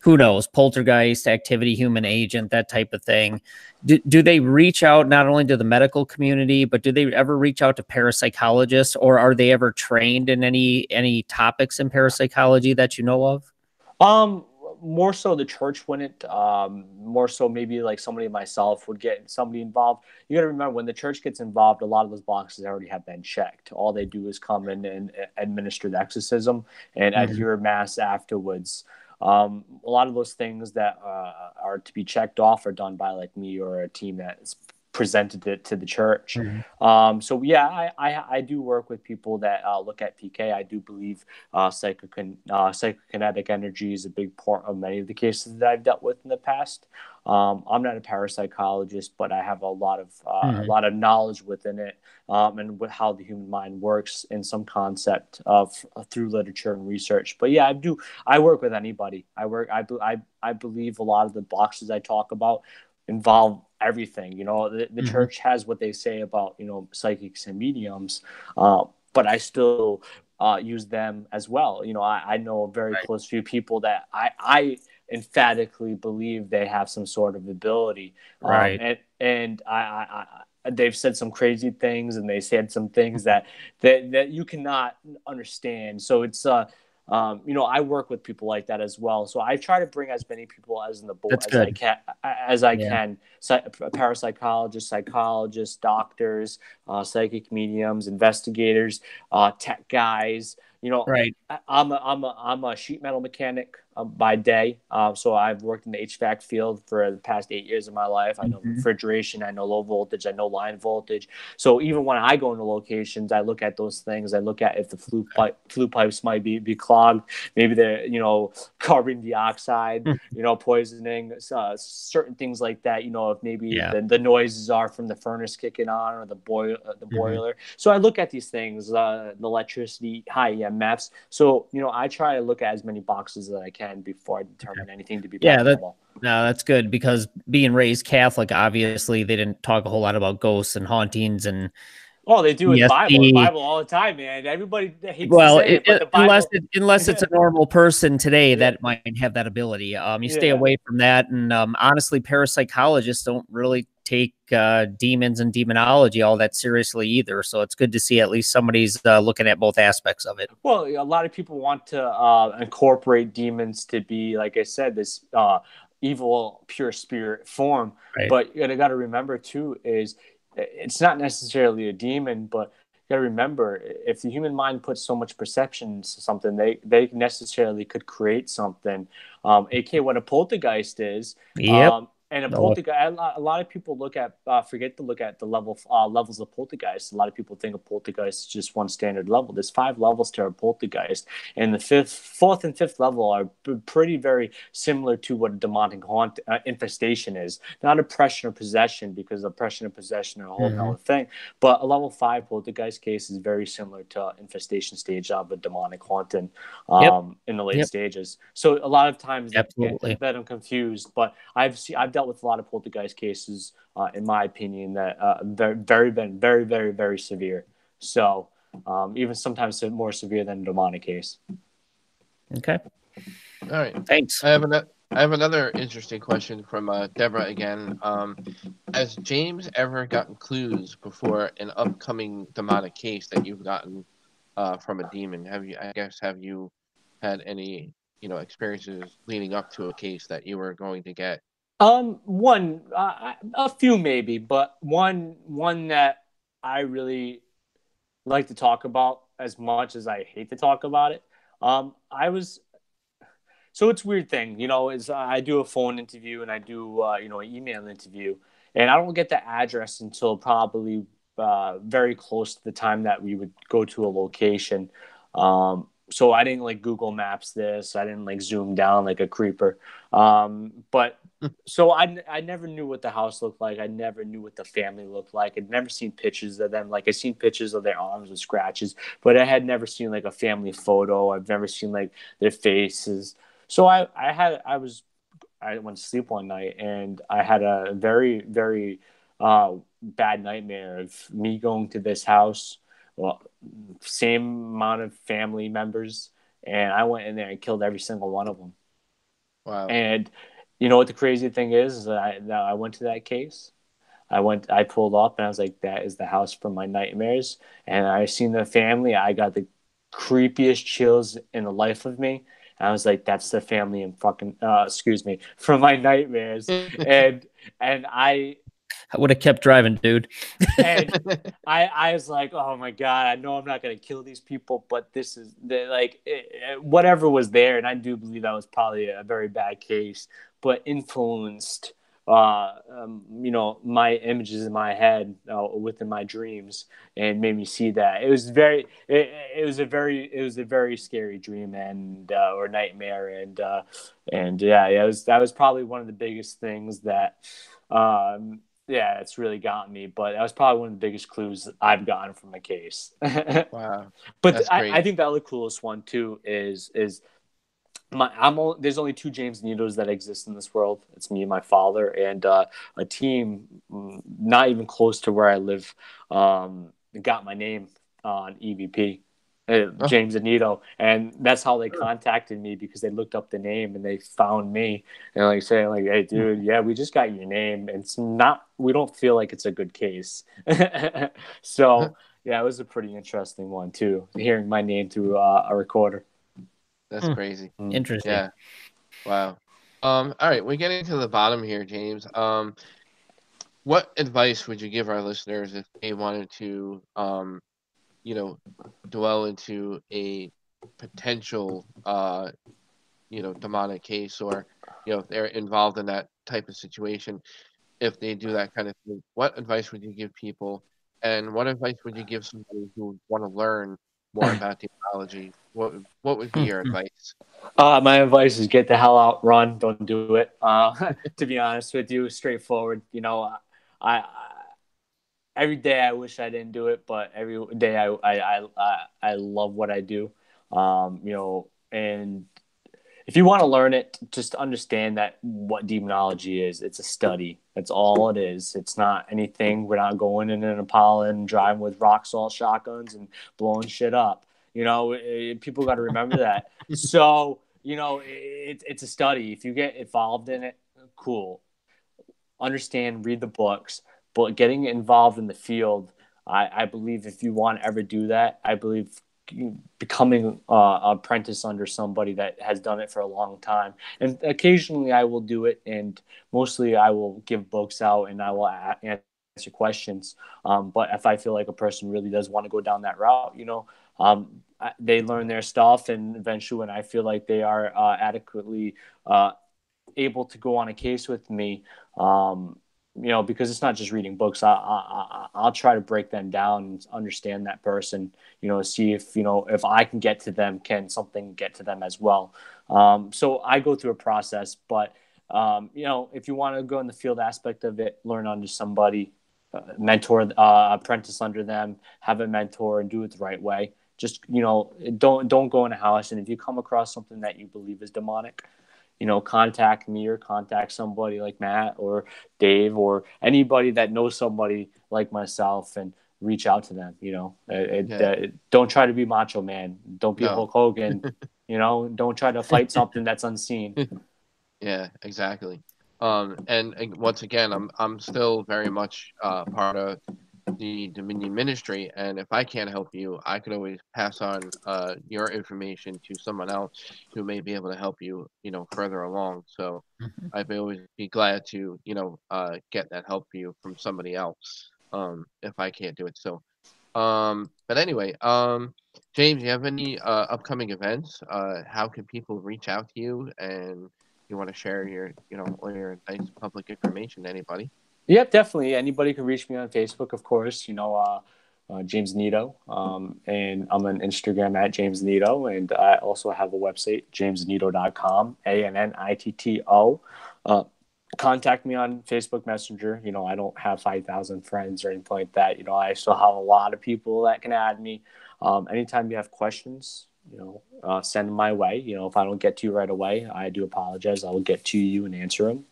who knows, poltergeist activity, human agent, that type of thing. Do they reach out not only to the medical community, but do they ever reach out to parapsychologists, or are they ever trained in any topics in parapsychology that you know of? Um, More so the church wouldn't. More so maybe like somebody myself would get somebody involved. You got to remember when the church gets involved, a lot of those boxes already have been checked. All they do is come in and administer the exorcism and Mhm. adhere mass afterwards. A lot of those things that are to be checked off are done by like me or a team that's presented it to the church. Mhm. So yeah, I do work with people that look at PK. I do believe psychokinetic energy is a big part of many of the cases that I've dealt with in the past. I'm not a parapsychologist, but I have a Mhm. lot of knowledge within it, and with how the human mind works in some concept of through literature and research. But yeah, I work with anybody. I believe a lot of the boxes I talk about involve everything. The Mhm. church has what they say about psychics and mediums, but I still use them as well. I know a very Right. close few people that I emphatically believe they have some sort of ability, Right. and they've said some crazy things, and they said some things that you cannot understand. So it's I work with people like that as well. So I try to bring as many people as in the boat That's good. as I Yeah. can. Parapsychologists, psychologists, doctors, psychic mediums, investigators, tech guys. Right. I'm a sheet metal mechanic by day. So I've worked in the HVAC field for the past 8 years of my life. I know Mhm. refrigeration, I know low voltage, I know line voltage. So even when I go into locations, I look at those things. I look at if the flue pipes might be clogged. Maybe they're carbon dioxide, poisoning, certain things like that. If maybe Yeah. the noises are from the furnace kicking on or the Mhm. boiler. So I look at these things, the electricity, high EMFs. So I try to look at as many boxes as I can before I Okay. determine anything to be Yeah, paranormal. no, that's good because being raised Catholic, obviously they didn't talk a whole lot about ghosts and hauntings and Oh, they do in the Bible. The ESP. Bible all the time, man. Everybody hates to Well, say it, but the unless Bible. it's a normal person today Yeah, that might have that ability. You stay yeah. away from that, and honestly, parapsychologists don't really take demons and demonology all that seriously either. So it's good to see at least somebody's looking at both aspects of it. Well, a lot of people want to incorporate demons to be, like I said, this evil, pure spirit form. Right. But you got to remember too is it's not necessarily a demon, but you got to remember if the human mind puts so much perception into something, they necessarily could create something. AKA what a poltergeist is. Yep. And a No. poltergeist, a lot of people forget to look at the levels of poltergeist. A lot of people think a poltergeist is just one standard level. There's 5 levels to a poltergeist, and the fourth, and fifth level are pretty very similar to what a demonic infestation is. Not oppression or possession, because oppression and possession are a whole Mhm. nother thing. But a level 5 poltergeist case is very similar to infestation stage of a demonic haunting Yep. in the late Yep. stages. So a lot of times Absolutely. that I'm confused, but I've dealt with a lot of poltergeist cases, in my opinion, that been very, very, very severe. So even sometimes more severe than a demonic case. Okay. All right. Thanks. I have another interesting question from Deborah again. Has James ever gotten clues before an upcoming demonic case that you've gotten from a demon? Have you had any experiences leading up to a case that you were going to get? One, a few maybe, but one that I really like to talk about as much as I hate to talk about it. I was So it's a weird thing, is I do a phone interview and I do an email interview, and I don't get the address until probably very close to the time that we would go to a location. So I didn't like Google Maps this. I didn't like zoom down like a creeper. But so I never knew what the house looked like. I never knew what the family looked like. I'd never seen pictures of them. Like I seen pictures of their arms with scratches, but I had never seen like a family photo. I've never seen like their faces. So I went to sleep one night and I had a very, very bad nightmare of me going to this house. Well, same amount of family members, and I went in there and killed every single one of them. Wow. And you know what the crazy thing is that I went to that case. I pulled up and I was like, that is the house from my nightmares. And I seen the family. I got the creepiest chills in the life of me. And I was like, that's the family in fucking, excuse me, from my nightmares. And, and I, I would have kept driving, dude. and I was like, oh my God, I know I'm not going to kill these people, but this is like whatever was there. And I do believe that was probably a very bad case, but influenced, you know, my images in my head within my dreams and made me see that. It was a very scary dream and, or nightmare. And yeah, that was probably one of the biggest things that, yeah, it's really gotten me. But that was probably one of the biggest clues I've gotten from a case. Wow. But That's great. I think the other coolest one too is there's only two James Annittos that exist in this world. It's me and my father, and a team not even close to where I live got my name on EVP. Oh, James Annitto, and that's how they contacted me because they looked up the name and they found me and like saying like, "Hey, dude, yeah, we just got your name. And it's not. We don't feel like it's a good case." So yeah, it was a pretty interesting one too, hearing my name through a recorder. that's crazy. Interesting. Yeah. Wow. All right, we're getting to the bottom here, James. What advice would you give our listeners if they wanted to, you know, dwell into a potential, demonic case, or, if they're involved in that type of situation, if they do that kind of thing? What advice would you give people, and what advice would you give somebody who would want to learn more about demonology? What would be your advice? My advice is get the hell out, run, don't do it. To be honest with you, straightforward. You know, I every day I wish I didn't do it, but every day I love what I do. You know, and if you want to learn it, just understand that what demonology is. It's a study. That's all it is. It's not anything. We're not going in an Impala and driving with rock salt shotguns and blowing shit up. You know, people got to remember that. So, you know, it's a study. If you get involved in it, cool. Understand, read the books, but getting involved in the field, I believe if you want to ever do that, I believe becoming an apprentice under somebody that has done it for a long time. And occasionally I will do it, and mostly I will give books out and I will answer questions. But if I feel like a person really does want to go down that route, you know, they learn their stuff, and eventually when I feel like they are adequately able to go on a case with me, you know, because it's not just reading books. I'll try to break them down and understand that person, you know, see if, you know, if I can get to them, can something get to them as well. So I go through a process, but, you know, if you want to go in the field aspect of it, learn under somebody, mentor, apprentice under them, have a mentor and do it the right way. Just, you know, don't go in a house. And if you come across something that you believe is demonic, you know, contact me or contact somebody like Matt or Dave or anybody that knows somebody like myself and reach out to them. You know, Yeah. don't try to be Macho Man. Don't be No. Hulk Hogan. You know, don't try to fight something that's unseen. Yeah, exactly. And once again, I'm still very much part of the Dominion Ministry, and if I can't help you, I could always pass on your information to someone else who may be able to help you, further along. So Mhm. I'd always be glad to, get that help for you from somebody else, if I can't do it. So, but anyway, James, you have any upcoming events? How can people reach out to you, and you want to share your, all your nice public information to anybody? Yep, definitely. Anybody can reach me on Facebook, of course. You know, James Annitto, and I'm on Instagram at James Annitto, and I also have a website, jamesannitto.com, Annitto. Contact me on Facebook Messenger. You know, I don't have 5,000 friends or anything like that. You know, I still have a lot of people that can add me. Anytime you have questions, you know, send them my way. You know, if I don't get to you right away, I do apologize. I will get to you and answer them.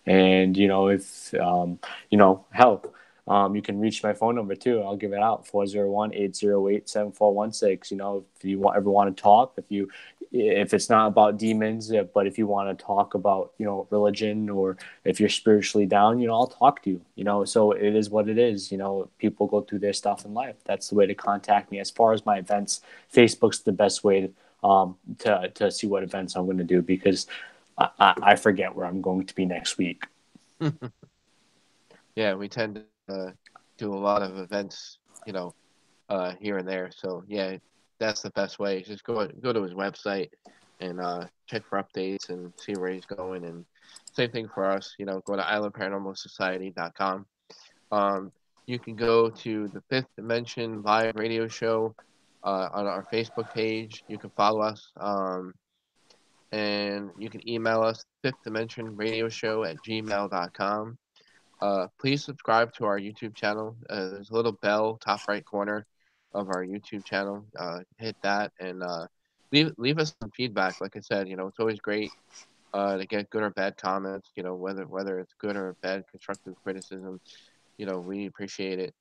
And you know, if you know, help. You can reach my phone number too. I'll give it out, 401-808-7416. You know, if you ever want to talk, if it's not about demons, but if you want to talk about, you know, religion, or if you're spiritually down, you know, I'll talk to you, you know. So it is what it is. You know, people go through their stuff in life. That's the way to contact me. As far as my events, Facebook's the best way to see what events I'm going to do, because I forget where I'm going to be next week. Yeah, we tend to do a lot of events, you know, here and there. So yeah, that's the best way. Just go to his website and check for updates and see where he's going. And same thing for us. You know, go to islandparanormalsociety.com. You can go to the Fifth Dimension Live Radio Show on our Facebook page. You can follow us. And you can email us, Fifth Dimension Radio Show at gmail.com. Please subscribe to our YouTube channel. There's a little bell top right corner of our YouTube channel. Hit that and leave us some feedback. Like I said, you know, it's always great to get good or bad comments. You know, whether it's good or bad constructive criticism. You know, we appreciate it.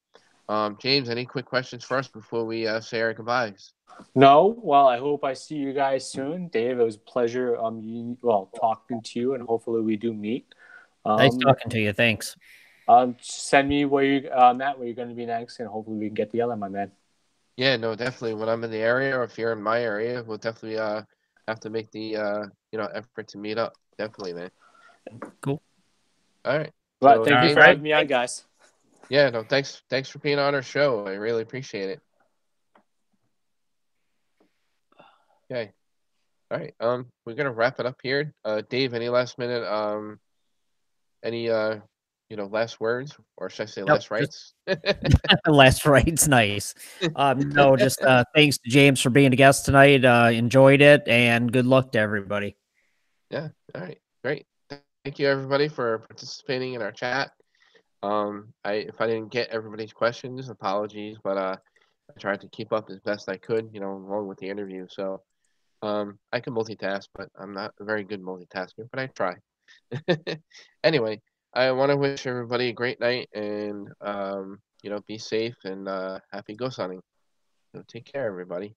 James, any quick questions for us before we say our goodbyes? No, well, I hope I see you guys soon, Dave. It was a pleasure, talking to you, and hopefully we do meet. Nice talking to you. Thanks. Send me where you, Matt, where you're going to be next, and hopefully we can get together, my man. Yeah, no, definitely. When I'm in the area, or if you're in my area, we'll definitely have to make the effort to meet up. Definitely, man. Cool. All right. Right. So, Thank you James, for having me on, guys. Yeah, no, thanks for being on our show. I really appreciate it. Okay. All right. We're gonna wrap it up here. Dave, any last minute any last words, or should I say Nope, last rites? last rites, nice. No, just thanks to James for being a guest tonight. Enjoyed it, and good luck to everybody. Yeah. All right. Great. Thank you everybody for participating in our chat. If I didn't get everybody's questions, apologies, but I tried to keep up as best I could, you know, along with the interview. So I can multitask, but I'm not a very good multitasker, but I try. Anyway, I want to wish everybody a great night, and be safe and happy ghost hunting. So take care, everybody.